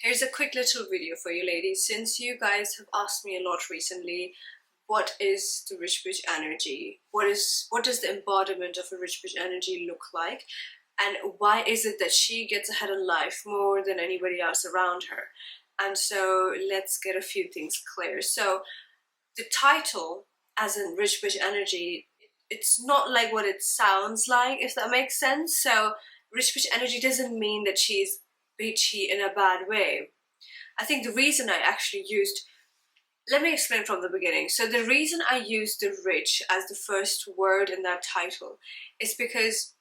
Here's a quick little video for you ladies, since you guys have asked me a lot recently, what is the rich bitch energy? What does the embodiment of a rich bitch energy look like? And why is it that she gets ahead in life more than anybody else around her? And so let's get a few things clear. So the title, as in rich bitch energy, it's not like what it sounds like, if that makes sense. So rich bitch energy doesn't mean that she's bitchy in a bad way. I think the reason I actually used, let me explain from the beginning. So the reason I used the rich as the first word in that title is because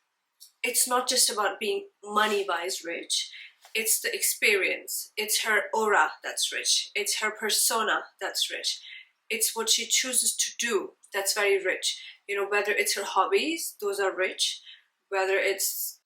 it's not just about being money-wise rich. It's the experience. It's her aura that's rich. It's her persona that's rich. It's what she chooses to do that's very rich. You know, whether it's her hobbies, those are rich. Whether it's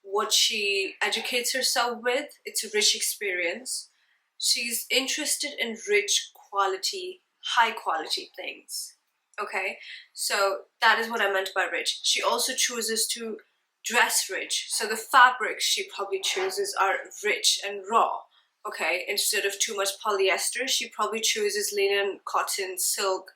what she educates herself with, it's a rich experience. She's interested in rich quality, high quality things. Okay, so that is what I meant by rich. She also chooses to dress rich. So the fabrics she probably chooses are rich and raw. Okay, instead of too much polyester, she probably chooses linen, cotton, silk,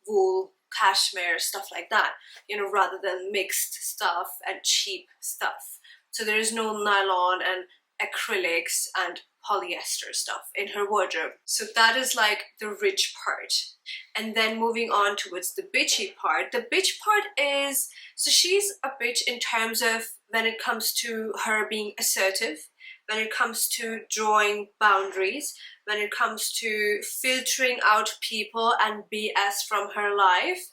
wool, cashmere, stuff like that, you know, rather than mixed stuff and cheap stuff. So there is no nylon and acrylics and polyester stuff in her wardrobe. So that is like the rich part. And then moving on towards the bitchy part. The bitch part is, so she's a bitch in terms of when it comes to her being assertive, when it comes to drawing boundaries, when it comes to filtering out people and BS from her life.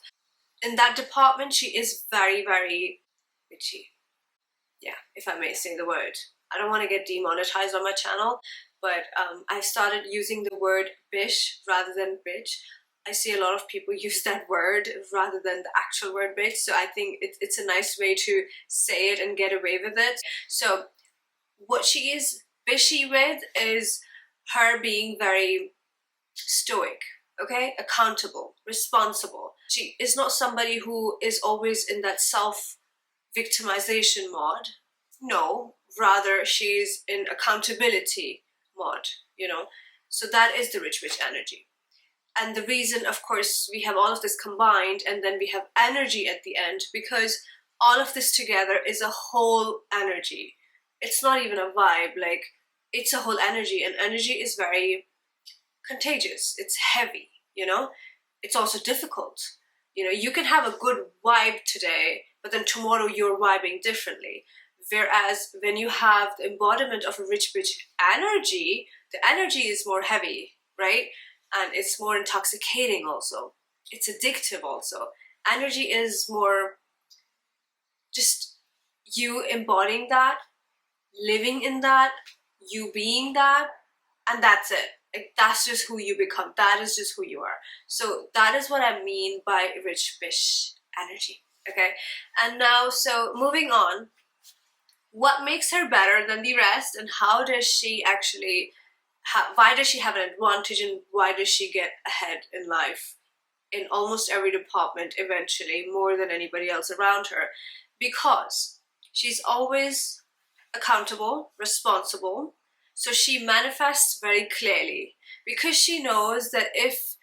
In that department, she is very, very bitchy. Yeah, if I may say the word. I don't want to get demonetized on my channel, but I started using the word bish rather than bitch. I see a lot of people use that word rather than the actual word bitch, so I think it's a nice way to say it and get away with it. So what she is bishy with is her being very stoic, okay, accountable, responsible. She is not somebody who is always in that self-victimization mode. No, rather she's in accountability mode, you know. So that is the rich bitch energy. And the reason, of course, we have all of this combined and then we have energy at the end, because all of this together is a whole energy. It's not even a vibe, like it's a whole energy, and energy is very contagious. It's heavy, you know. It's also difficult. You know, you can have a good vibe today, but then tomorrow you're vibing differently. Whereas when you have the embodiment of a rich bitch energy, the energy is more heavy, right? And it's more intoxicating also. It's addictive also. Energy is more just you embodying that, living in that, you being that, and that's it. Like, that's just who you become. That is just who you are. So that is what I mean by rich bitch energy, okay? And now, so moving on, what makes her better than the rest, and how does she actually, why does she have an advantage, and why does she get ahead in life in almost every department eventually, more than anybody else around her? Because she's always accountable, responsible, so she manifests very clearly, because she knows that if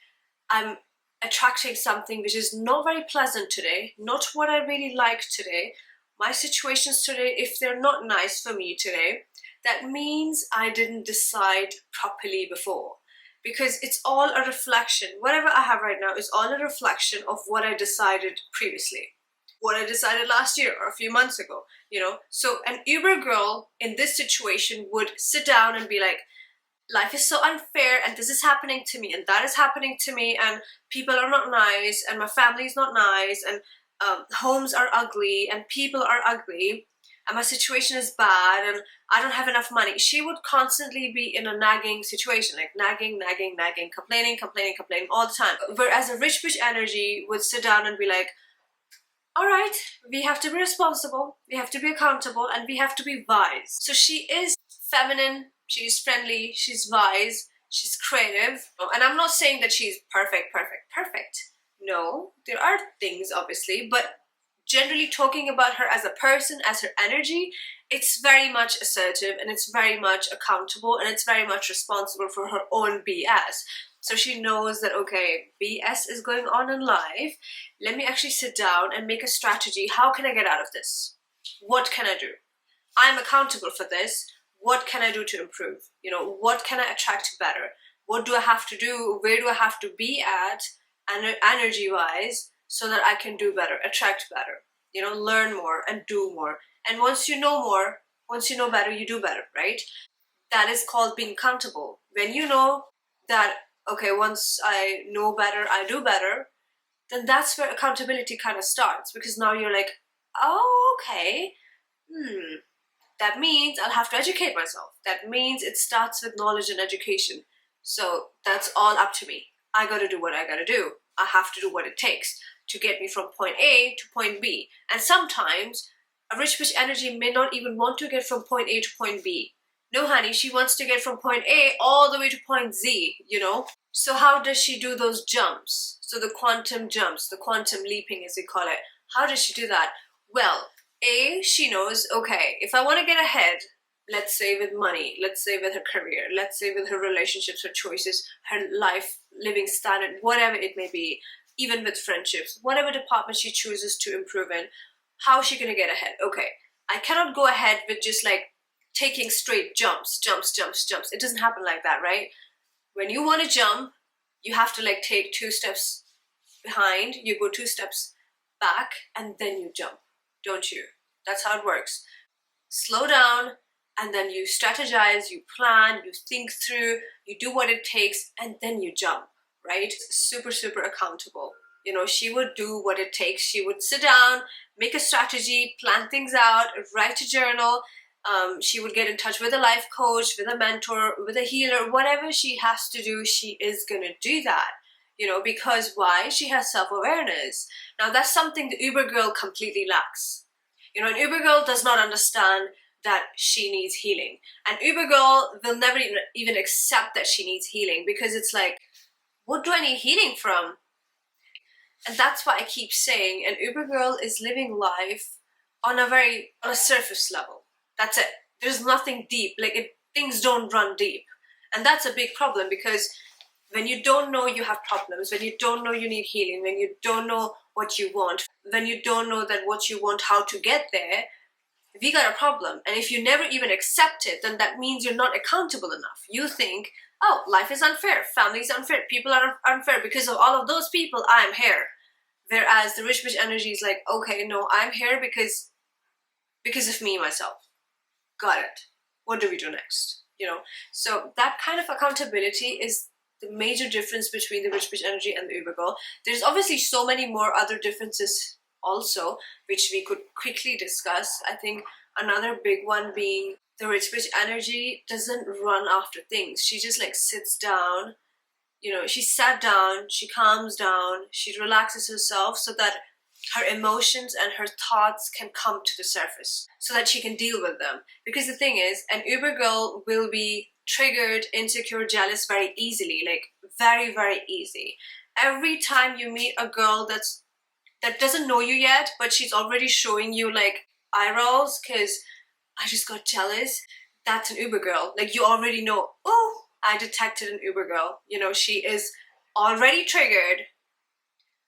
I'm attracting something which is not very pleasant today, not what I really like today, my situations today, if they're not nice for me today, that means I didn't decide properly before. Because it's all a reflection. Whatever I have right now is all a reflection of what I decided previously, what I decided last year or a few months ago, you know. So an Uber girl in this situation would sit down and be like, life is so unfair, and this is happening to me, and that is happening to me, and people are not nice, and my family is not nice, and homes are ugly, and people are ugly, and my situation is bad, and I don't have enough money. She would constantly be in a nagging situation, like nagging, complaining all the time. Whereas a rich bitch energy would sit down and be like, all right, we have to be responsible, we have to be accountable, and we have to be wise. So she is feminine, she's friendly, she's wise, she's creative. And I'm not saying that she's perfect. No, there are things obviously, but generally talking about her as a person, as her energy, it's very much assertive and it's very much accountable and it's very much responsible for her own BS. So she knows that, okay, BS is going on in life. Let me actually sit down and make a strategy. How can I get out of this? What can I do? I'm accountable for this. What can I do to improve? You know, what can I attract better? What do I have to do? Where do I have to be at energy-wise so that I can do better, attract better, you know, learn more and do more. And once you know more, once you know better, you do better, right? That is called being accountable. When you know that, okay, once I know better, I do better, then that's where accountability kind of starts, because now you're like, oh, okay, that means I'll have to educate myself. That means it starts with knowledge and education. So that's all up to me. I gotta do what I gotta do. I have to do what it takes to get me from point A to point B. And sometimes a rich bitch energy may not even want to get from point A to point B. No, honey, she wants to get from point A all the way to point Z, you know? So how does she do those jumps? So the quantum jumps, the quantum leaping as we call it. How does she do that? Well, A, she knows, okay, if I want to get ahead, let's say with money, let's say with her career, let's say with her relationships, her choices, her life, living standard, whatever it may be, even with friendships, whatever department she chooses to improve in, how is she going to get ahead? Okay, I cannot go ahead with just like taking straight jumps. It doesn't happen like that, right? When you want to jump, you have to like take 2 steps behind, you go 2 steps back, and then you jump, don't you? That's how it works. Slow down, and then you strategize, you plan, you think through, you do what it takes, and then you jump, right? Super, super accountable. You know, she would do what it takes. She would sit down, make a strategy, plan things out, write a journal. She would get in touch with a life coach, with a mentor, with a healer, whatever she has to do, she is gonna do that. You know, because why? She has self-awareness. Now that's something the Uber girl completely lacks. You know, an Uber girl does not understand that she needs healing. An Uber girl will never even accept that she needs healing, because it's like, what do I need healing from? And that's why I keep saying an Uber girl is living life on a surface level. That's it. There's nothing deep. Like things don't run deep. And that's a big problem, because when you don't know you have problems, when you don't know you need healing, when you don't know what you want, when you don't know that what you want, how to get there, we got a problem. And if you never even accept it, then that means you're not accountable enough. You think, oh, life is unfair, family is unfair, people are unfair, because of all of those people, I'm here. Whereas the rich bitch energy is like, okay, no, I'm here because of me, myself. Got it. What do we do next? You know, so that kind of accountability is the major difference between the rich bitch energy and the Uber girl. There's obviously so many more other differences also, which we could quickly discuss. I think another big one being the rich bitch energy doesn't run after things. She just like sits down, you know, she sat down, she calms down, she relaxes herself so that her emotions and her thoughts can come to the surface so that she can deal with them. Because the thing is, an Uber girl will be triggered, insecure, jealous very easily, like very, very easy. Every time you meet a girl that doesn't know you yet, but she's already showing you like eye rolls because I just got jealous, that's an Uber girl. Like you already know, oh, I detected an Uber girl. You know, she is already triggered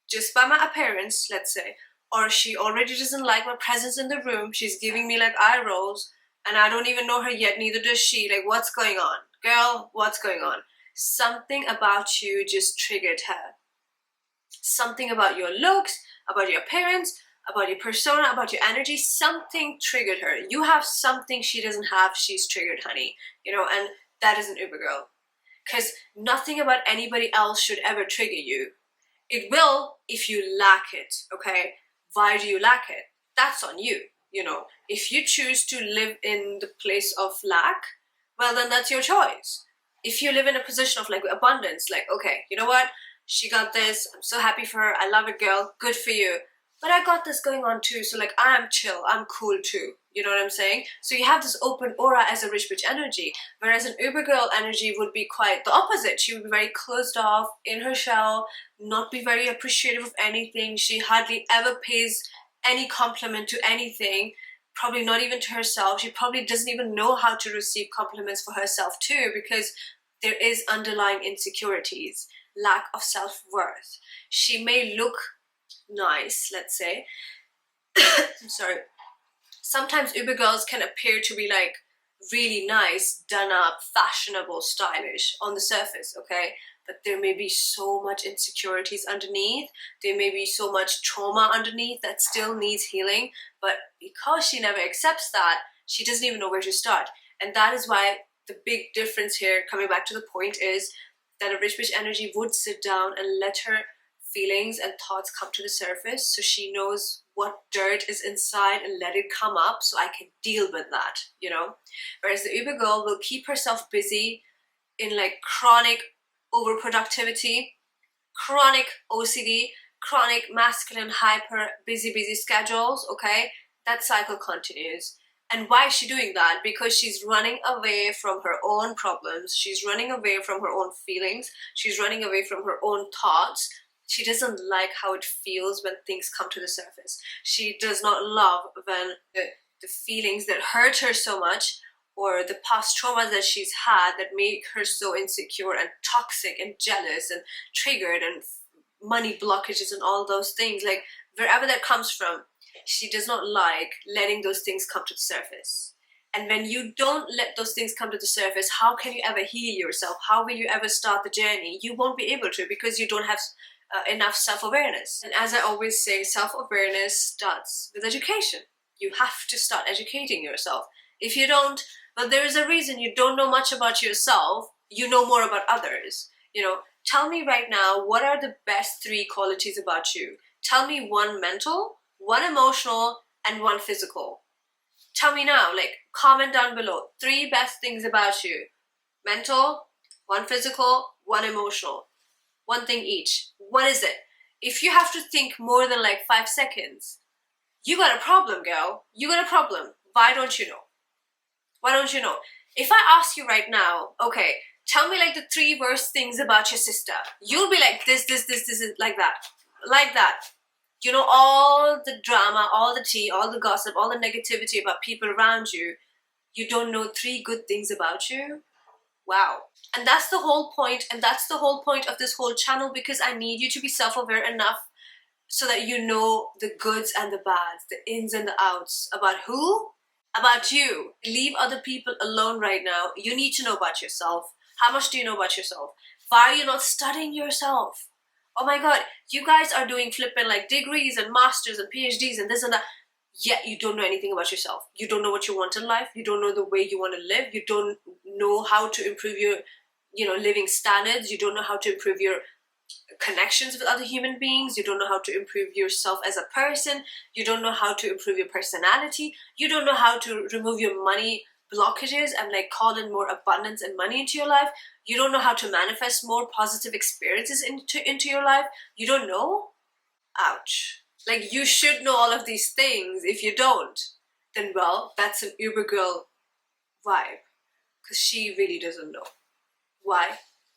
just by my appearance, let's say, or she already doesn't like my presence in the room. She's giving me like eye rolls and I don't even know her yet, neither does she. Like, what's going on? Girl, what's going on? Something about you just triggered her. Something about your looks, about your appearance, about your persona, about your energy, something triggered her. You have something she doesn't have, she's triggered, honey. You know, and that is an Uber girl. Because nothing about anybody else should ever trigger you. It will if you lack it, okay? Why do you lack it? That's on you, you know. If you choose to live in the place of lack, well, then that's your choice. If you live in a position of like abundance, like, okay, you know what? She got this. I'm so happy for her. I love it, girl. Good for you. But I got this going on too. So like, I'm chill. I'm cool too. You know what I'm saying? So you have this open aura as a rich bitch energy. Whereas an Uber girl energy would be quite the opposite. She would be very closed off, in her shell, not be very appreciative of anything. She hardly ever pays any compliment to anything, probably not even to herself. She probably doesn't even know how to receive compliments for herself too, because there is underlying insecurities, lack of self-worth. She may look nice, let's say. I'm sorry. Sometimes Uber girls can appear to be like really nice, done up, fashionable, stylish on the surface, okay? But there may be so much insecurities underneath. There may be so much trauma underneath that still needs healing. But because she never accepts that, she doesn't even know where to start. And that is why the big difference here, coming back to the point, is that a rich bitch energy would sit down and let her feelings and thoughts come to the surface, so she knows what dirt is inside and let it come up so I can deal with that, you know? Whereas the Uber girl will keep herself busy in like chronic overproductivity, chronic OCD, chronic masculine hyper busy schedules, okay? That cycle continues. And why is she doing that? Because she's running away from her own problems, she's running away from her own feelings, she's running away from her own thoughts. She doesn't like how it feels when things come to the surface. She does not love when the feelings that hurt her so much, or the past traumas that she's had that make her so insecure and toxic and jealous and triggered, and money blockages and all those things, like wherever that comes from, she does not like letting those things come to the surface. And when you don't let those things come to the surface, how can you ever heal yourself? How will you ever start the journey? You won't be able to, because you don't have enough self-awareness. And as I always say, self-awareness starts with education. You have to start educating yourself. If you don't, well, there is a reason you don't know much about yourself. You know more about others. You know, tell me right now, what are the best 3 qualities about you? Tell me 1 mental, 1 emotional, and 1 physical. Tell me now, like, comment down below. 3 best things about you. Mental, 1 physical, 1 emotional. 1 thing each. What is it? If you have to think more than like 5 seconds, you got a problem, girl. You got a problem. Why don't you know? Why don't you know? If I ask you right now, okay, tell me like the 3 worst things about your sister, you'll be like this, like that. Like that. You know, all the drama, all the tea, all the gossip, all the negativity about people around you. You don't know 3 good things about you? Wow. And that's the whole point, and that's the whole point of this whole channel, because I need you to be self-aware enough so that you know the goods and the bads, the ins and the outs. About who? About you. Leave other people alone right now. You need to know about yourself. How much do you know about yourself? Why are you not studying yourself? Oh my god, you guys are doing flipping like degrees and masters and PhDs and this and that, yet you don't know anything about yourself. You don't know what you want in life. You don't know the way you want to live. You don't know how to improve your, living standards. You don't know how to improve your connections with other human beings. You don't know how to improve yourself as a person. You don't know how to improve your personality. You don't know how to remove your money blockages and like call in more abundance and money into your life. You don't know how to manifest more positive experiences into your life. You don't know? Ouch. Like, you should know all of these things. If you don't, then well, that's an Uber girl vibe, because she really doesn't know. Why?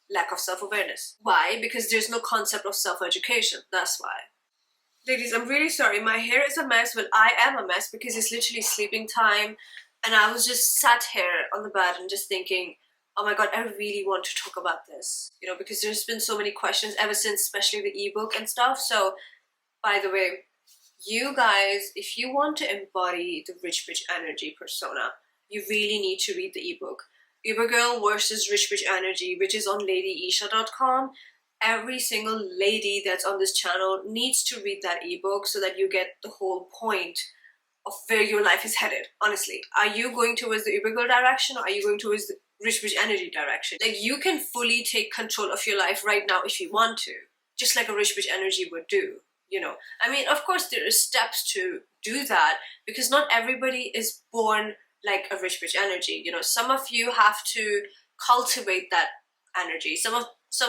Lack of self-awareness. Why? Because there's no concept of self-education. That's why. Ladies, I'm really sorry. My hair is a mess. Well, I am a mess because it's literally sleeping time. And I was just sat here on the bed and just thinking, oh my god, I really want to talk about this. Because there's been so many questions ever since, especially the ebook and stuff. So, by the way, you guys, if you want to embody the rich bitch energy persona, you really need to read the ebook. Uber Girl versus Rich Bitch Energy, which is on meladyesha.com. Every single lady that's on this channel needs to read that ebook so that you get the whole point of where your life is headed. Honestly, are you going towards the Uber Girl direction, or are you going towards the Rich Bitch Energy direction? Like, you can fully take control of your life right now if you want to, just like a Rich Bitch Energy would do. I mean, of course there are steps to do that, because not everybody is born like a rich bitch energy. Some of you have to cultivate that energy. Some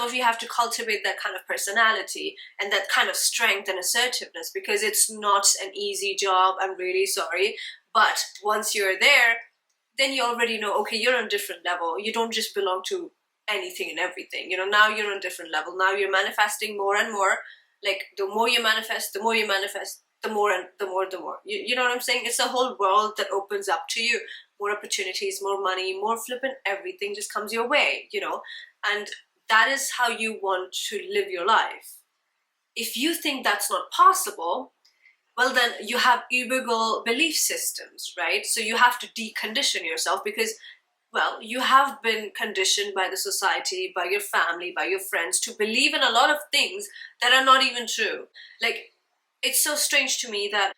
of you have to cultivate that kind of personality and that kind of strength and assertiveness, because it's not an easy job. I'm really sorry. But once you're there, then you already know, okay, you're on a different level. You don't just belong to anything and everything. Now you're on a different level. Now you're manifesting more and more. Like, the more you manifest, the more and the more, you know what I'm saying? It's a whole world that opens up to you. More opportunities, more money, more flippant everything just comes your way, you know? And that is how you want to live your life. If you think that's not possible, well, then you have illegal belief systems, right? So you have to decondition yourself because, well, you have been conditioned by the society, by your family, by your friends to believe in a lot of things that are not even true. Like, it's so strange to me that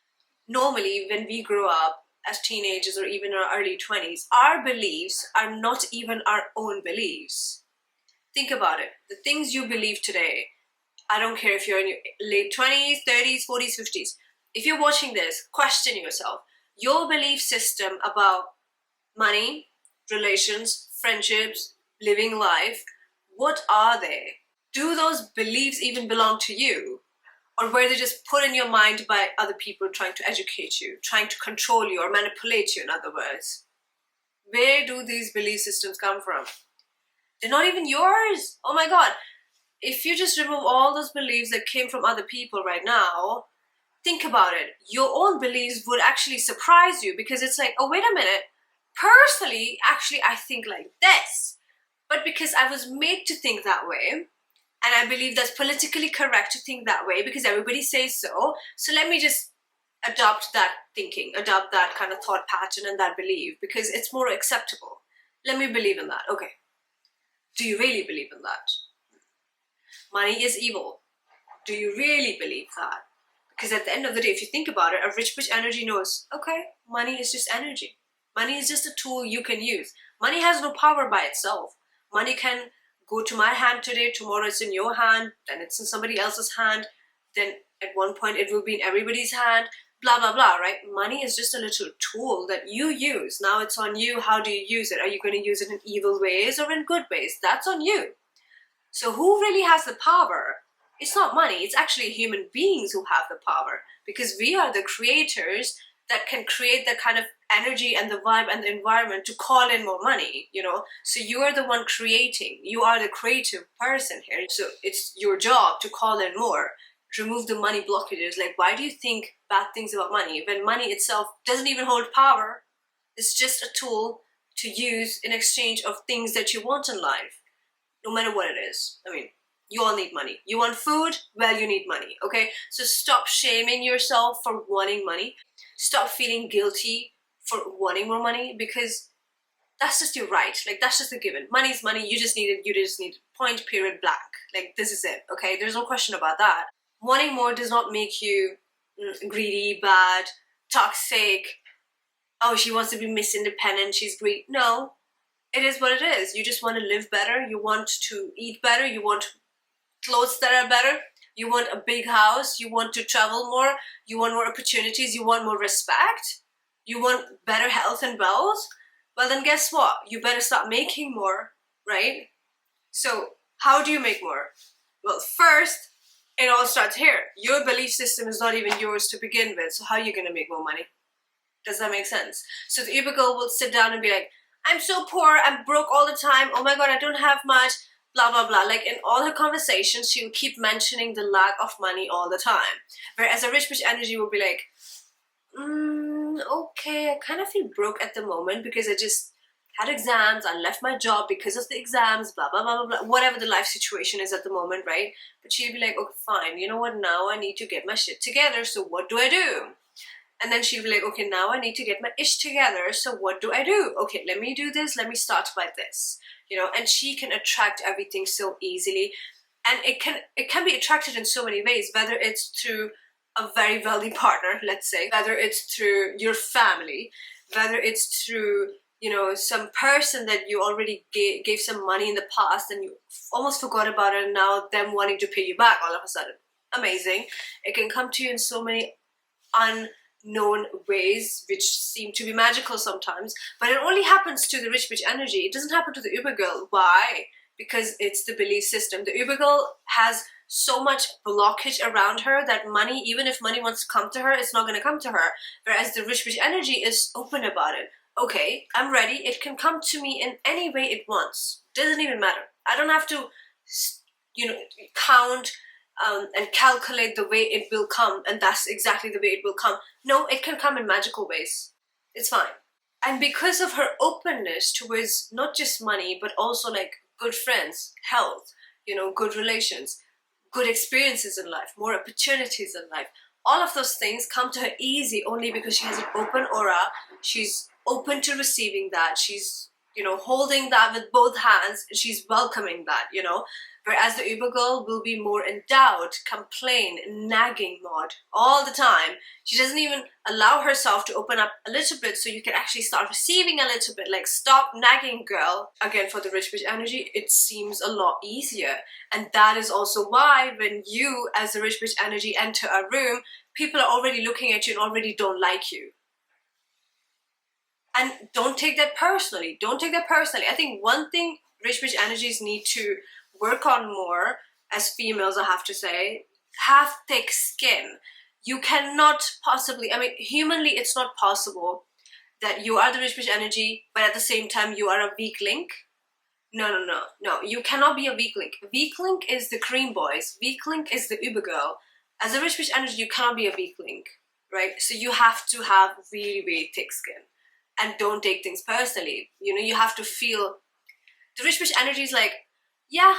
normally when we grow up as teenagers or even in our early 20s, our beliefs are not even our own beliefs. Think about it. The things you believe today, I don't care if you're in your late 20s, 30s, 40s, 50s. If you're watching this, question yourself. Your belief system about money, relations, friendships, living life, what are they? Do those beliefs even belong to you? Or were they just put in your mind by other people trying to educate you, trying to control you or manipulate you, in other words? Where do these belief systems come from? They're not even yours. Oh my God. If you just remove all those beliefs that came from other people right now, think about it. Your own beliefs would actually surprise you because it's like, oh, wait a minute. Personally, actually, I think like this. But because I was made to think that way, and I believe that's politically correct to think that way because everybody says so, so let me just adopt that thinking, adopt that kind of thought pattern and that belief because it's more acceptable. Let me believe in that. Okay. Do you really believe in that? Money is evil. Do you really believe that? Because at the end of the day, if you think about it, a rich bitch energy knows, okay, money is just energy. Money is just a tool you can use. Money has no power by itself. Money can go to my hand today, tomorrow it's in your hand, then it's in somebody else's hand, then at one point it will be in everybody's hand, blah, blah, blah, right? Money is just a little tool that you use. Now it's on you. How do you use it? Are you going to use it in evil ways or in good ways? That's on you. So who really has the power? It's not money. It's actually human beings who have the power because we are the creators that can create the kind of energy and the vibe and the environment to call in more money, you know? So you are the one creating. You are the creative person here. So it's your job to call in more, remove the money blockages. Like, why do you think bad things about money when money itself doesn't even hold power? It's just a tool to use in exchange of things that you want in life, no matter what it is. I mean, you all need money. You want food? Well, you need money, okay? So stop shaming yourself for wanting money. Stop feeling guilty for wanting more money because that's just your right. Like, that's just a given. Money's money. You just need it. You just need it. Point, period, blank. Like, this is it, okay? There's no question about that. Wanting more does not make you greedy, bad, toxic. Oh, she wants to be Miss Independent. She's greedy. No, it is what it is. You just want to live better. You want to eat better. You want clothes that are better. You want a big house. You want to travel more. You want more opportunities. You want more respect. You want better health and wealth. Well, then guess what? You better start making more, right? So how do you make more? Well, first, it all starts here. Your belief system is not even yours to begin with. So how are you going to make more money? Does that make sense? So the Uber girl will sit down and be like, I'm so poor. I'm broke all the time. Oh my God, I don't have much. Blah, blah, blah. Like in all her conversations, she will keep mentioning the lack of money all the time. Whereas a rich bitch energy will be like, okay, I kind of feel broke at the moment because I just had exams. I left my job because of the exams, blah, blah, blah, blah, blah. Whatever the life situation is at the moment, right? But she'll be like, okay, fine. You know what? Now I need to get my shit together. So what do I do? And then she'll be like, okay, now I need to get my ish together. So what do I do? Okay, let me do this. Let me start by this. You know, and she can attract everything so easily. And it can be attracted in so many ways, whether it's through a very wealthy partner, let's say, whether it's through your family, whether it's through, you know, some person that you already gave some money in the past and you almost forgot about it and now them wanting to pay you back all of a sudden. Amazing. It can come to you in so many unknown ways which seem to be magical sometimes, but it only happens to the rich bitch energy. It doesn't happen to the Uber girl. Why? Because it's the belief system. The Uber girl has so much blockage around her that money, even if money wants to come to her, it's not going to come to her. Whereas the rich bitch energy is open about it. Okay, I'm ready. It can come to me in any way it wants. Doesn't even matter. I don't have to, you know, count and calculate the way it will come, and that's exactly the way it will come. No, it can come in magical ways. It's fine. And because of her openness towards not just money, but also like good friends, health, good relations, good experiences in life, more opportunities in life, all of those things come to her easy only because she has an open aura. She's open to receiving that. She's, holding that with both hands. She's welcoming that, Whereas the Uber girl will be more in doubt, complain, nagging mode all the time. She doesn't even allow herself to open up a little bit so you can actually start receiving a little bit. Like, stop nagging, girl. Again, for the rich bitch energy, it seems a lot easier. And that is also why when you, as a rich bitch energy, enter a room, people are already looking at you and already don't like you. And don't take that personally. Don't take that personally. I think one thing rich bitch energies need to work on more, as females, I have to say, have thick skin. You cannot possibly, humanly, it's not possible that you are the rich bitch energy, but at the same time, you are a weak link. No. You cannot be a weak link. Weak link is the cream boys. Weak link is the Uber girl. As a rich bitch energy, you cannot be a weak link, right? So you have to have really, really thick skin. And don't take things personally. You have to feel, the rich bitch energy is like, yeah,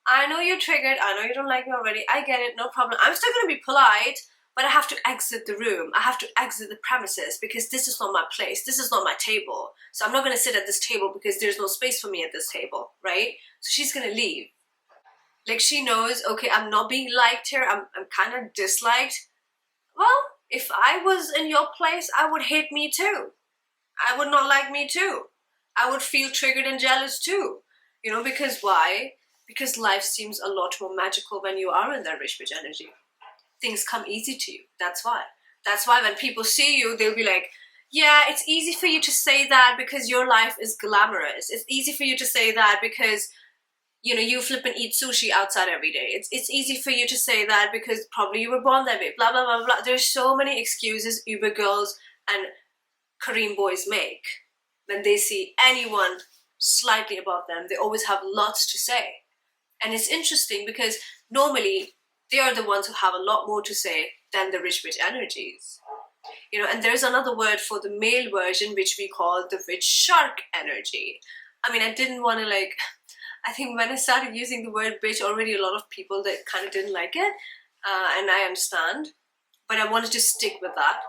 I know you're triggered. I know you don't like me already. I get it, no problem. I'm still going to be polite, but I have to exit the room. I have to exit the premises because this is not my place. This is not my table. So I'm not going to sit at this table because there's no space for me at this table, right? So she's going to leave. Like, she knows, okay, I'm not being liked here. I'm kind of disliked. Well, if I was in your place, I would hate me too. I would not like me too. I would feel triggered and jealous too. Because why? Because life seems a lot more magical when you are in that rich bitch energy. Things come easy to you. That's why. That's why when people see you, they'll be like, yeah, it's easy for you to say that because your life is glamorous. It's easy for you to say that because, you flip and eat sushi outside every day. It's easy for you to say that because probably you were born that way. Blah, blah, blah, blah. There's so many excuses Uber girls and Kareem boys make when they see anyone slightly above them. They always have lots to say. And it's interesting because normally they are the ones who have a lot more to say than the rich bitch energies. And there's another word for the male version which we call the rich shark energy. I didn't want to I think when I started using the word bitch, already a lot of people that kind of didn't like it. And I understand. But I wanted to stick with that.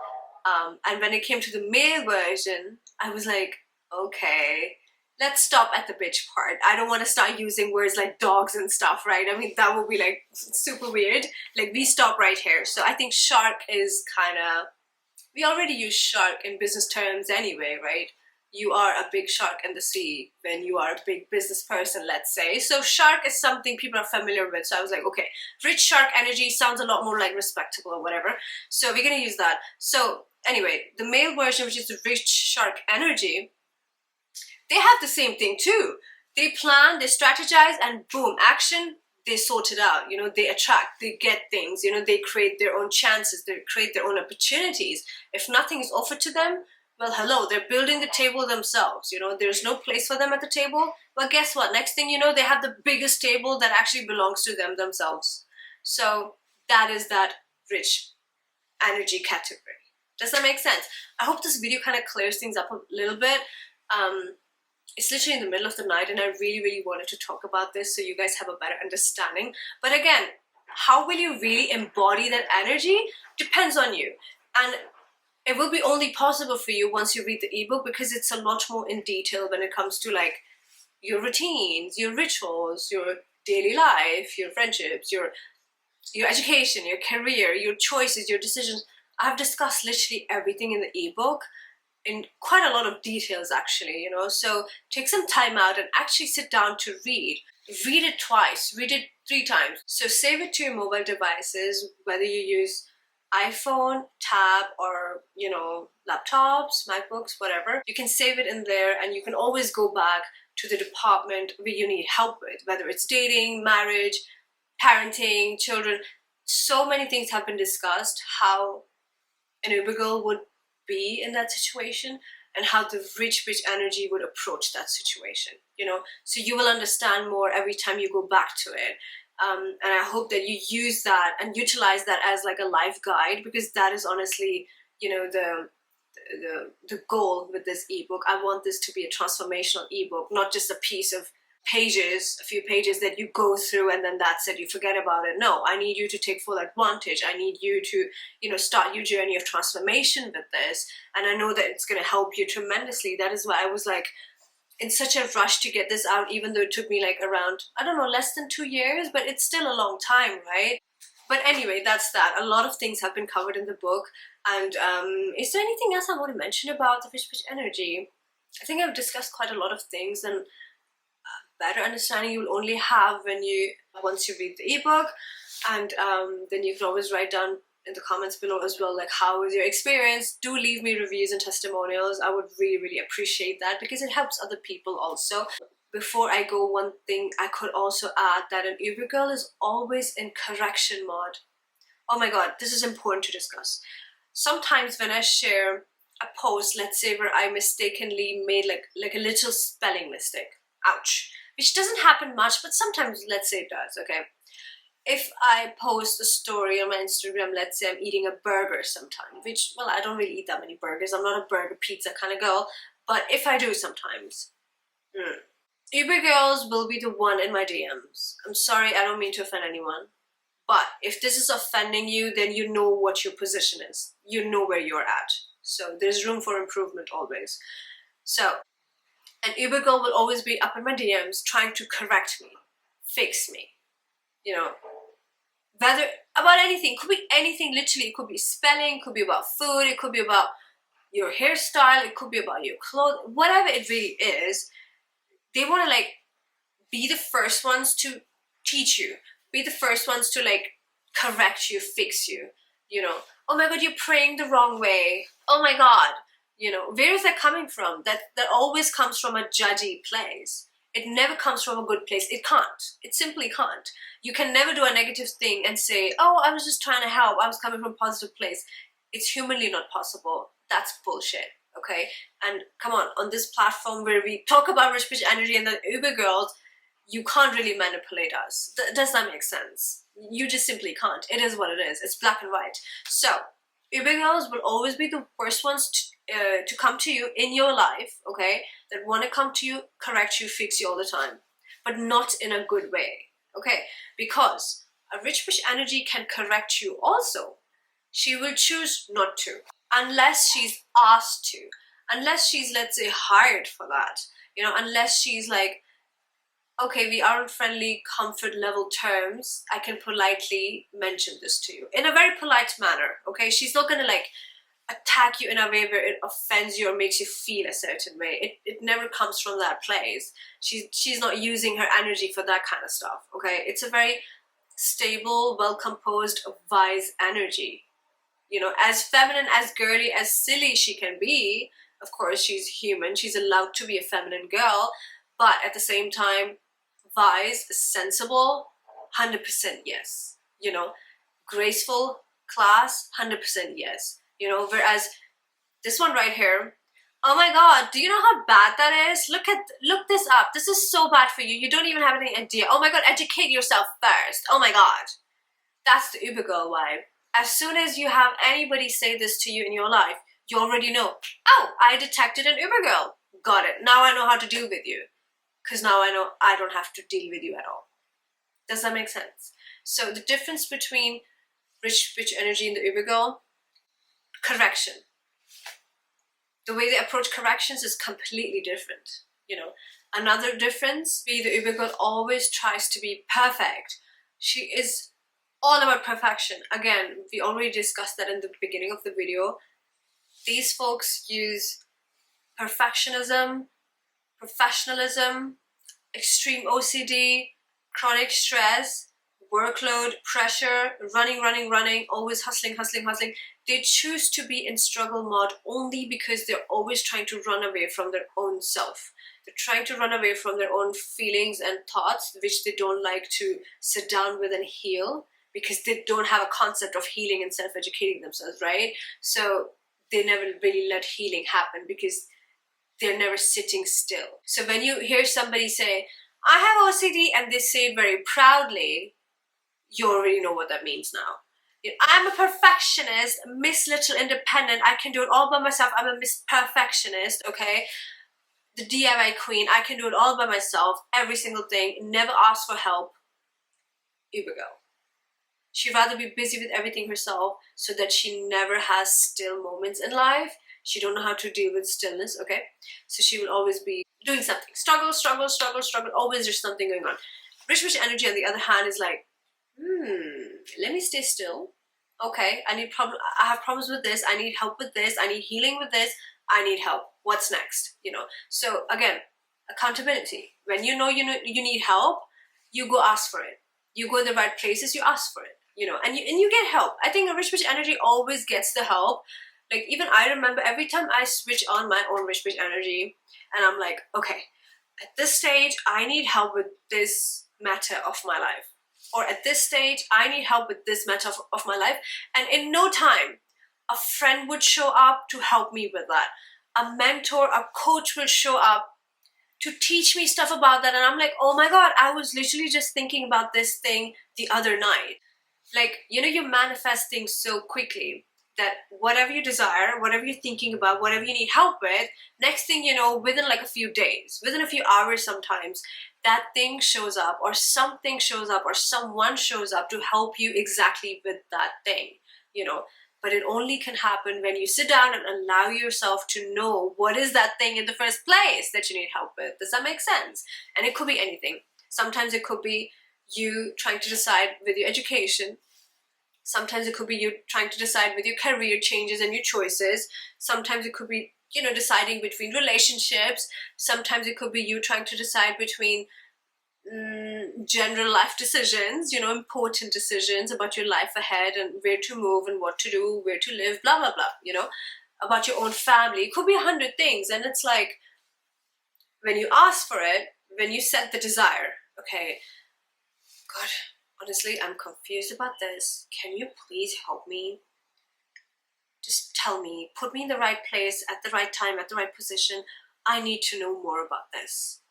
And when it came to the male version, I was like, okay, let's stop at the bitch part. I don't want to start using words like dogs and stuff, right? That would be super weird. We stop right here. So I think shark is we already use shark in business terms anyway, right? You are a big shark in the sea when you are a big business person, let's say. So shark is something people are familiar with. So I was like, okay, rich shark energy sounds a lot more respectable or whatever. So we're going to use that. So anyway, the male version, which is the rich shark energy, they have the same thing too. They plan, they strategize, and boom, action, they sort it out. They attract, they get things, they create their own chances, they create their own opportunities. If nothing is offered to them, well, hello, they're building the table themselves. There's no place for them at the table. Well, guess what? Next thing you know, they have the biggest table that actually belongs to them themselves. So that is that rich energy category. Does that make sense? I hope this video kind of clears things up a little bit. It's literally in the middle of the night and I really, really wanted to talk about this so you guys have a better understanding. But again, how will you really embody that energy? Depends on you. And it will be only possible for you once you read the ebook because it's a lot more in detail when it comes to your routines, your rituals, your daily life, your friendships, your education, your career, your choices, your decisions. I've discussed literally everything in the ebook in quite a lot of details actually, so take some time out and actually sit down to read it twice, read it 3 times. So save it to your mobile devices, whether you use iPhone, tab, or laptops, MacBooks, whatever. You can save it in there and you can always go back to the department where you need help with, whether it's dating, marriage, parenting, children. So many things have been discussed, how an Uber girl would be in that situation and how the rich bitch energy would approach that situation, so you will understand more every time you go back to it. And I hope that you use that and utilize that as like a life guide, because that is honestly, you know, the goal with this ebook. I want this to be a transformational ebook, not just a piece of pages, a few pages that you go through and then that's it, you forget about it. No, I need you to take full advantage. I need you to, you know, start your journey of transformation with this. And I know that it's going to help you tremendously. That is why I was like in such a rush to get this out, even though it took me like around, I don't know, less than 2 years, but it's still a long time, right? But anyway, that's that. A lot of things have been covered in the book. And is there anything else I want to mention about the Rich Bitch energy? I think I've discussed quite a lot of things, and better understanding you will only have once you read the ebook. And then you can always write down in the comments below as well, like, how was your experience? Do leave me reviews and testimonials. I would really appreciate that, because it helps other people also. Before I go, one thing I could also add, that an Uber girl is always in correction mode. Oh my god, this is important to discuss. Sometimes when I share a post, let's say where I mistakenly made like a little spelling mistake, ouch, which doesn't happen much, but sometimes, let's say it does, okay? If I post a story on my Instagram, let's say I'm eating a burger sometime, which, well, I don't really eat that many burgers. I'm not a burger pizza kind of girl, but if I do sometimes, Uber girls will be the one in my DMs. I'm sorry, I don't mean to offend anyone. But if this is offending you, then you know what your position is. You know where you're at. So there's room for improvement always. So an Uber girl will always be up in my DMs trying to correct me, fix me. You know, whether about anything, could be anything, literally. It could be spelling, it could be about food, it could be about your hairstyle, it could be about your clothes, whatever it really is. They want to like be the first ones to teach you, be the first ones to like correct you, fix you, you know. Oh my god, you're praying the wrong way. Oh my god, you know, where is that coming from? That always comes from a judgy place. It never comes from a good place. It can't. It simply can't. You can never do a negative thing and say, oh, I was just trying to help, I was coming from a positive place. It's humanly not possible. That's bullshit, okay? And come on this platform where we talk about rich bitch energy and the Uber girls, you can't really manipulate us. Does that make sense? You just simply can't. It is what it is. It's black and white. So Uber girls will always be the first ones to come to you in your life, okay, that want to come to you, correct you, fix you all the time, but not in a good way, okay? Because a rich bitch energy can correct you also. She will choose not to, unless she's asked to, unless she's, let's say, hired for that, you know, unless she's like, okay, we are on friendly comfort level terms, I can politely mention this to you in a very polite manner, okay? She's not gonna like attack you in a way where it offends you or makes you feel a certain way. It never comes from that place. She's not using her energy for that kind of stuff, okay? It's a very stable, well-composed, wise energy. You know, as feminine, as girly, as silly she can be, of course, she's human. She's allowed to be a feminine girl, but at the same time, wise, sensible, 100% yes. You know, graceful, class, 100% yes. You know, whereas this one right here, oh my god, do you know how bad that is? Look this up. This is so bad for you. You don't even have any idea. Oh my god, educate yourself first. Oh my god. That's the Uber girl vibe. As soon as you have anybody say this to you in your life, you already know, oh, I detected an Uber girl. Got it. Now I know how to deal with you. Because now I know I don't have to deal with you at all. Does that make sense? So the difference between rich bitch energy and the Uber girl, correction. The way they approach corrections is completely different. You know, another difference, the Uber girl always tries to be perfect. She is all about perfection. Again, we already discussed that in the beginning of the video. These folks use perfectionism, professionalism, extreme OCD, chronic stress, workload, pressure, running, always hustling. They choose to be in struggle mode only because they're always trying to run away from their own self. They're trying to run away from their own feelings and thoughts, which they don't like to sit down with and heal, because they don't have a concept of healing and self-educating themselves, right? So they never really let healing happen because they're never sitting still. So when you hear somebody say, I have OCD, and they say it very proudly, you already know what that means now. I'm a perfectionist, Miss Little Independent, I can do it all by myself, I'm a Miss Perfectionist, okay? The DIY queen, I can do it all by myself, every single thing, never ask for help. Uber girl. She'd rather be busy with everything herself so that she never has still moments in life. She don't know how to deal with stillness, okay? So she will always be doing something. Struggle, struggle, struggle, struggle. Always there's something going on. Rich bitch energy, on the other hand, is like, let me stay still. Okay, I have problems with this. I need help with this. I need healing with this. I need help. What's next? You know. So again, accountability. When you know you need help, you go ask for it. You go in the right places. You ask for it. You know, and you get help. I think a rich bitch energy always gets the help. Like, even I remember every time I switch on my own rich bitch energy, and I'm like, okay, at this stage, I need help with this matter of my life. Or at this stage, I need help with this matter of my life. And in no time, a friend would show up to help me with that. A mentor, a coach will show up to teach me stuff about that. And I'm like, oh my God, I was literally just thinking about this thing the other night. Like, you know, you manifest things so quickly that whatever you desire, whatever you're thinking about, whatever you need help with, next thing you know, within like a few days, within a few hours sometimes, that thing shows up, or something shows up, or someone shows up to help you exactly with that thing, you know. But it only can happen when you sit down and allow yourself to know what is that thing in the first place that you need help with. Does that make sense? And it could be anything. Sometimes it could be you trying to decide with your education. Sometimes it could be you trying to decide with your career changes and your choices. Sometimes it could be, you know, deciding between relationships. Sometimes it could be you trying to decide between general life decisions, you know, important decisions about your life ahead and where to move and what to do, where to live, blah, blah, blah, you know, about your own family. It could be 100 things. And it's like, when you ask for it, when you set the desire, okay, God, honestly, I'm confused about this. Can you please help me? Just tell me, put me in the right place at the right time, at the right position. I need to know more about this.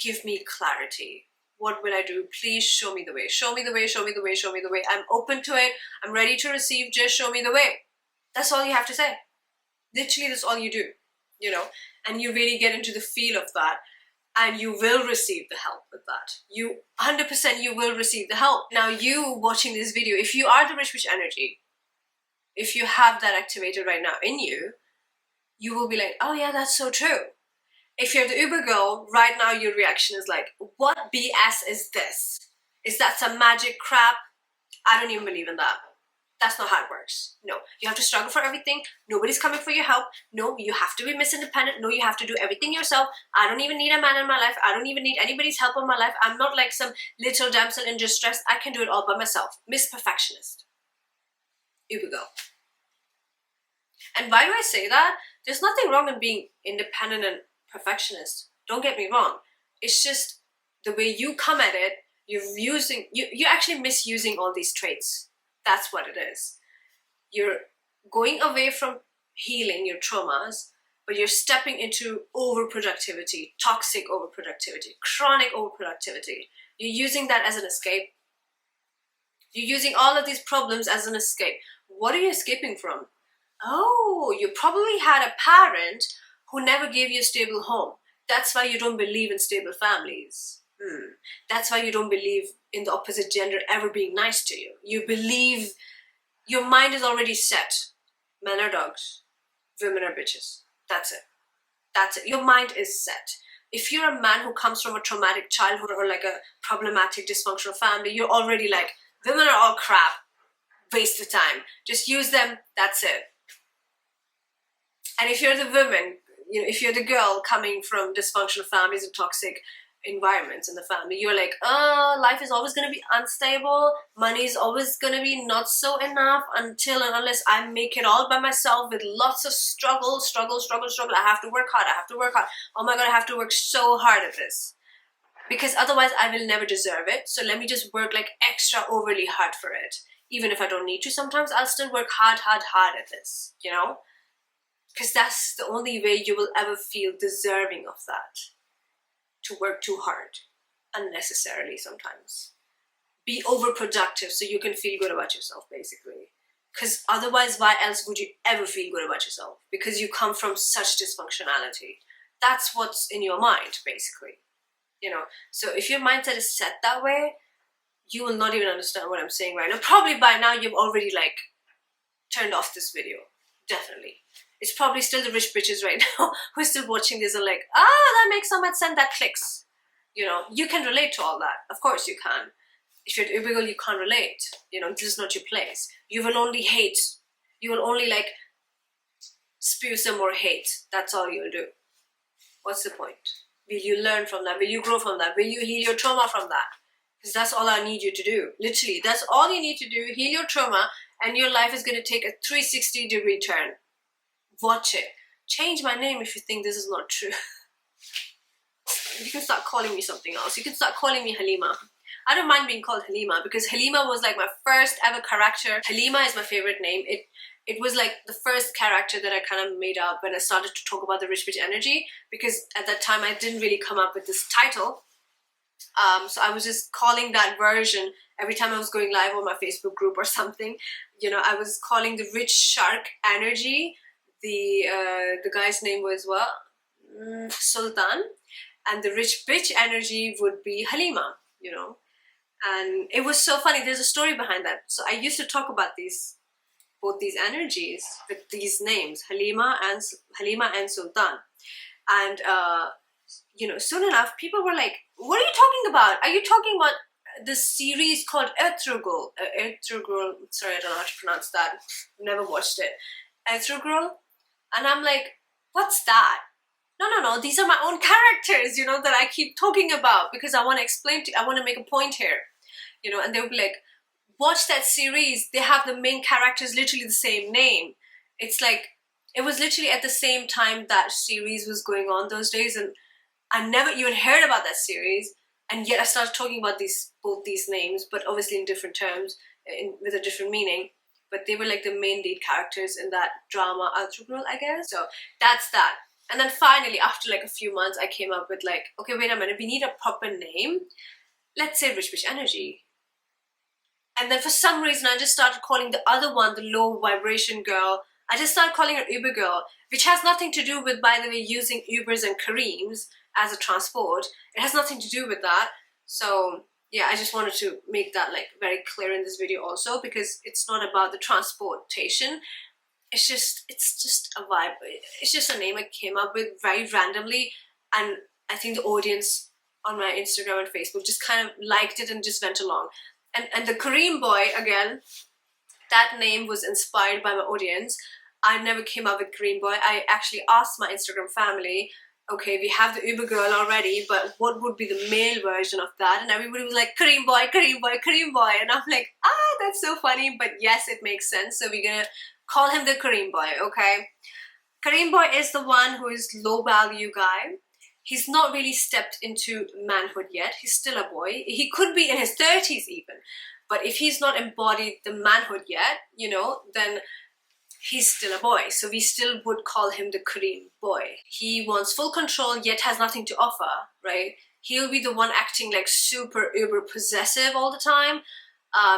Give me clarity. What will I do? Please show me the way. Show me the way, show me the way, show me the way. I'm open to it. I'm ready to receive. Just show me the way. That's all you have to say. Literally, that's all you do, you know, and you really get into the feel of that. And you will receive the help with that. You 100% you will receive the help. Now, you watching this video, if you are the rich bitch energy, if you have that activated right now in you, you will be like, oh yeah, that's so true. If you're the Uber girl, right now your reaction is like, what BS is this? Is that some magic crap? I don't even believe in that. That's not how it works. No, you have to struggle for everything. Nobody's coming for your help. No, you have to be Miss Independent. No, you have to do everything yourself. I don't even need a man in my life. I don't even need anybody's help in my life. I'm not like some little damsel in distress. I can do it all by myself. Miss Perfectionist. Uber girl. And why do I say that? There's nothing wrong in being independent and perfectionist. Don't get me wrong. It's just the way you come at it, you're actually misusing all these traits. That's what it is. You're going away from healing your traumas, but you're stepping into overproductivity, toxic overproductivity, chronic overproductivity. You're using that as an escape. You're using all of these problems as an escape. What are you escaping from? Oh, you probably had a parent who never gave you a stable home. That's why you don't believe in stable families. That's why you don't believe in the opposite gender ever being nice to you. You believe your mind is already set. Men are dogs, women are bitches. That's it. That's it. Your mind is set. If you're a man who comes from a traumatic childhood or like a problematic dysfunctional family, you're already like, women are all crap. Waste of time. Just use them. That's it. And if you're the woman, you know, if you're the girl coming from dysfunctional families and toxic environments in the family, you're like, life is always going to be unstable. Money is always going to be not so enough until and unless I make it all by myself with lots of struggle. I have to work hard. Oh my God, I have to work so hard at this because otherwise I will never deserve it. So let me just work like extra overly hard for it. Even if I don't need to, sometimes I'll still work hard at this, you know? Because that's the only way you will ever feel deserving of that. To work too hard, unnecessarily sometimes. be overproductive so you can feel good about yourself, basically. Because otherwise, why else would you ever feel good about yourself? Because you come from such dysfunctionality. That's what's in your mind, basically. You know, so if your mindset is set that way, you will not even understand what I'm saying right now. Probably by now you've already like turned off this video. Definitely. It's probably still the rich bitches right now who are still watching this and like, that makes so much sense, that clicks. You know, you can relate to all that. Of course you can. If you're Uber girl, you can't relate. You know, this is not your place. You will only hate. You will only like spew some more hate. That's all you'll do. What's the point? Will you learn from that? Will you grow from that? Will you heal your trauma from that? Because that's all I need you to do. Literally, that's all you need to do. Heal your trauma and your life is going to take a 360-degree turn. Watch it. Change my name if you think this is not true. You can start calling me something else. You can start calling me Halima. I don't mind being called Halima because Halima was like my first ever character. Halima is my favorite name. It was like the first character that I kind of made up when I started to talk about the rich bitch energy, because at that time I didn't really come up with this title. So I was just calling that version every time I was going live on my Facebook group or something. You know, I was calling the rich shark energy. The guy's name was what? Sultan. And the rich bitch energy would be Halima, you know. And it was so funny. There's a story behind that. So I used to talk about both these energies with these names, Halima and Sultan. And you know, soon enough, people were like, "What are you talking about? Are you talking about this series called Ertugrul?" Sorry, I don't know how to pronounce that. Never watched it. Ertugrul, and I'm like, "What's that?" No, these are my own characters, you know, that I keep talking about because I want to explain to you, I want to make a point here, you know. And they'll be like, watch that series, they have the main characters literally the same name. It's like, it was literally at the same time that series was going on those days, and I never even heard about that series, and yet I started talking about both these names, but obviously in different terms, with a different meaning. But they were like the main lead characters in that drama, Ertugrul, I guess. So that's that. And then finally, after like a few months, I came up with like, okay, wait a minute, we need a proper name. Let's say Rich Bitch Energy. And then for some reason, I just started calling the other one, the low vibration girl. I just started calling her Uber girl, which has nothing to do with, by the way, using Ubers and Kareems as a transport. It has nothing to do with that. So yeah, I just wanted to make that like very clear in this video also, because it's not about the transportation. It's just a vibe. It's just a name I came up with very randomly, and I think the audience on my Instagram and Facebook just kind of liked it and just went along. And the Kareem boy, again, that name was inspired by my audience. I never came up with Kareem boy. I actually asked my Instagram family, okay, we have the Uber girl already, but what would be the male version of that? And everybody was like, Kareem boy, Kareem boy, Kareem boy. And I'm like, that's so funny, but yes, it makes sense. So we're gonna call him the Kareem boy, okay? Kareem boy is the one who is low value guy. He's not really stepped into manhood yet. He's still a boy. He could be in his 30s even. But if he's not embodied the manhood yet, you know, then he's still a boy. So we still would call him the Kareem boy. He wants full control yet has nothing to offer, right? He'll be the one acting like super uber possessive all the time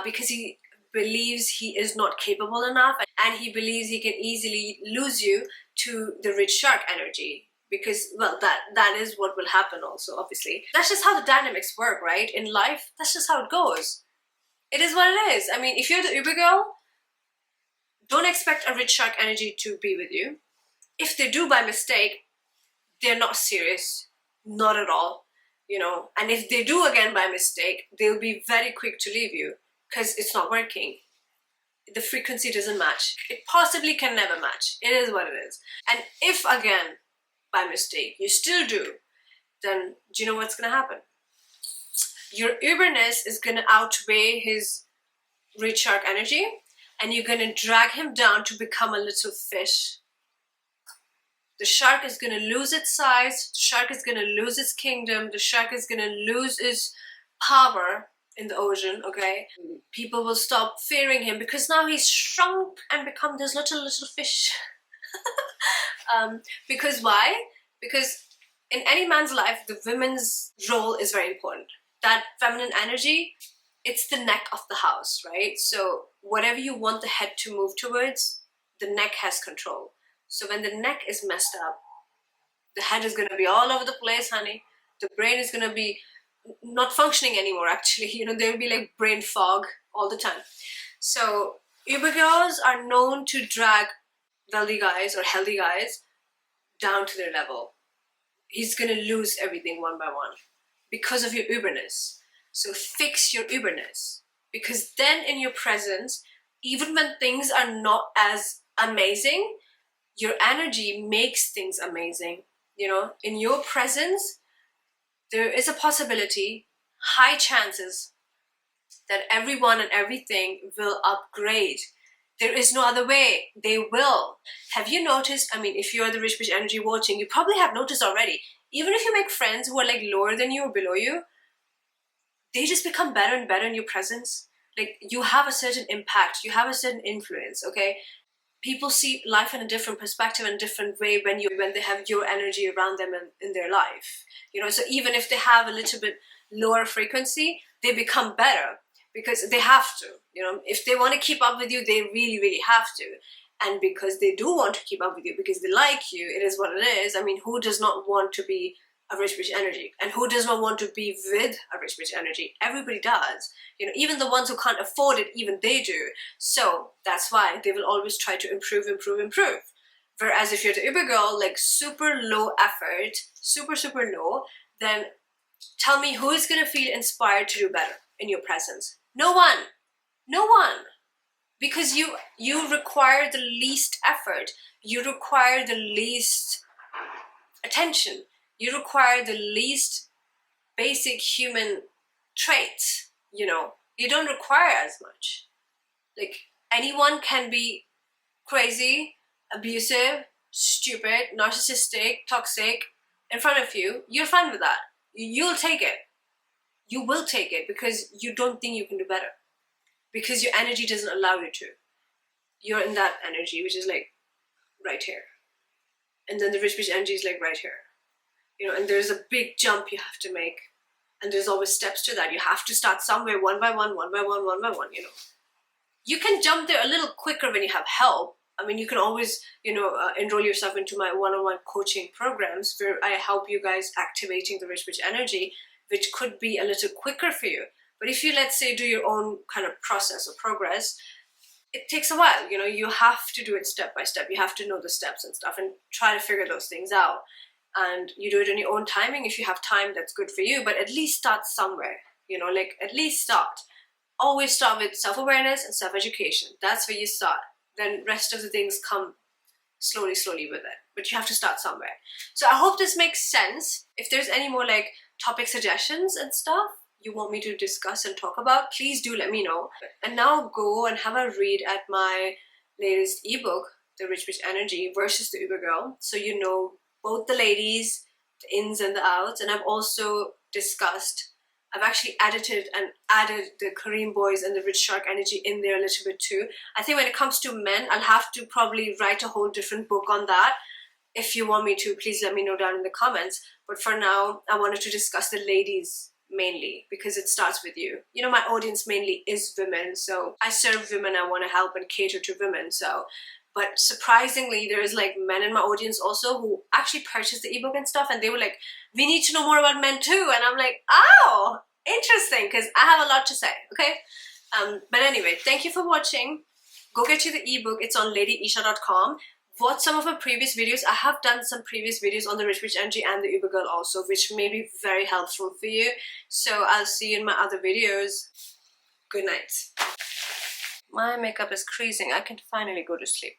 because he believes he is not capable enough, and he believes he can easily lose you to the rich shark energy, because, well, that is what will happen also, obviously. That's just how the dynamics work, right? In life, that's just how it goes. It is what it is. I mean, if you're the Uber girl, don't expect a rich shark energy to be with you. If they do by mistake, they're not serious. Not at all, you know. And if they do again by mistake, they'll be very quick to leave you, because it's not working. The frequency doesn't match. It possibly can never match. It is what it is. And if again, by mistake, you still do, then do you know what's going to happen? Your Uberness is going to outweigh his rich shark energy, and you're going to drag him down to become a little fish. The shark is going to lose its size. The shark is going to lose its kingdom. The shark is going to lose its power in the ocean, okay? People will stop fearing him because now he's shrunk and become this little fish. Because why? Because in any man's life, the women's role is very important. That feminine energy it's the neck of the house, right? So whatever you want the head to move towards, the neck has control. So when the neck is messed up, the head is going to be all over the place, honey. The brain is going to be not functioning anymore, actually. You know, there will be like brain fog all the time. So Uber girls are known to drag wealthy guys or healthy guys down to their level. He's going to lose everything one by one because of your Uberness. So fix your Uberness, because then in your presence, even when things are not as amazing, your energy makes things amazing. You know, in your presence, there is a possibility, high chances, that everyone and everything will upgrade. There is no other way. They will. Have you noticed? I mean, if you are the rich bitch energy watching, you probably have noticed already. Even if you make friends who are like lower than you or below you, they just become better and better in your presence. Like, you have a certain impact, you have a certain influence, okay? People see life in a different perspective and a different way when they have your energy around them in their life. You know, so even if they have a little bit lower frequency, they become better because they have to. You know, if they want to keep up with you, they really, really have to. And because they do want to keep up with you, because they like you, it is what it is. I mean, who does not want to be a rich bitch energy? And who does not want to be with a rich bitch energy? Everybody does. You know, even the ones who can't afford it, even they do. So that's why they will always try to improve. Whereas if you're the Uber girl, like super low effort, super low, then tell me who is going to feel inspired to do better in your presence? No one. Because you require the least effort. You require the least attention. You require the least basic human traits, you know. You don't require as much. Like, anyone can be crazy, abusive, stupid, narcissistic, toxic in front of you. You're fine with that. You'll take it. You will take it because you don't think you can do better. Because your energy doesn't allow you to. You're in that energy, which is like right here. And then the rich bitch energy is like right here. You know, and there's a big jump you have to make. And there's always steps to that. You have to start somewhere, one by one, you know. You can jump there a little quicker when you have help. I mean, you can always, you know, enroll yourself into my one-on-one coaching programs where I help you guys activating the rich bitch energy, which could be a little quicker for you. But if you, let's say, do your own kind of process or progress, it takes a while. You know, you have to do it step by step. You have to know the steps and stuff and try to figure those things out. And you do it in your own timing. If you have time, that's good for you. But at least start somewhere. You know, like, at least start. Always start with self-awareness and self-education. That's where you start. Then rest of the things come slowly with it. But you have to start somewhere. So I hope this makes sense. If there's any more like topic suggestions and stuff you want me to discuss and talk about, please do let me know. And now go and have a read at my latest ebook, The Rich Bitch Energy versus the Uber Girl. So you know both the ladies, the ins and the outs. And I've also discussed, I've actually edited and added the Kareem boys and the Rich Shark energy in there a little bit too. I think when it comes to men, I'll have to probably write a whole different book on that. If you want me to, please let me know down in the comments. But for now, I wanted to discuss the ladies mainly because it starts with you. You know, my audience mainly is women, so I serve women. I want to help and cater to women. So, but surprisingly, there is like men in my audience also who actually purchased the ebook and stuff, and they were like, we need to know more about men too. And I'm like, oh, interesting, because I have a lot to say, okay? But anyway, thank you for watching. Go get you the ebook. It's on meladyesha.com. Watch some of my previous videos. I have done some previous videos on the Rich Bitch Energy and the Uber Girl also, which may be very helpful for you. So I'll see you in my other videos. Good night. My makeup is creasing. I can finally go to sleep.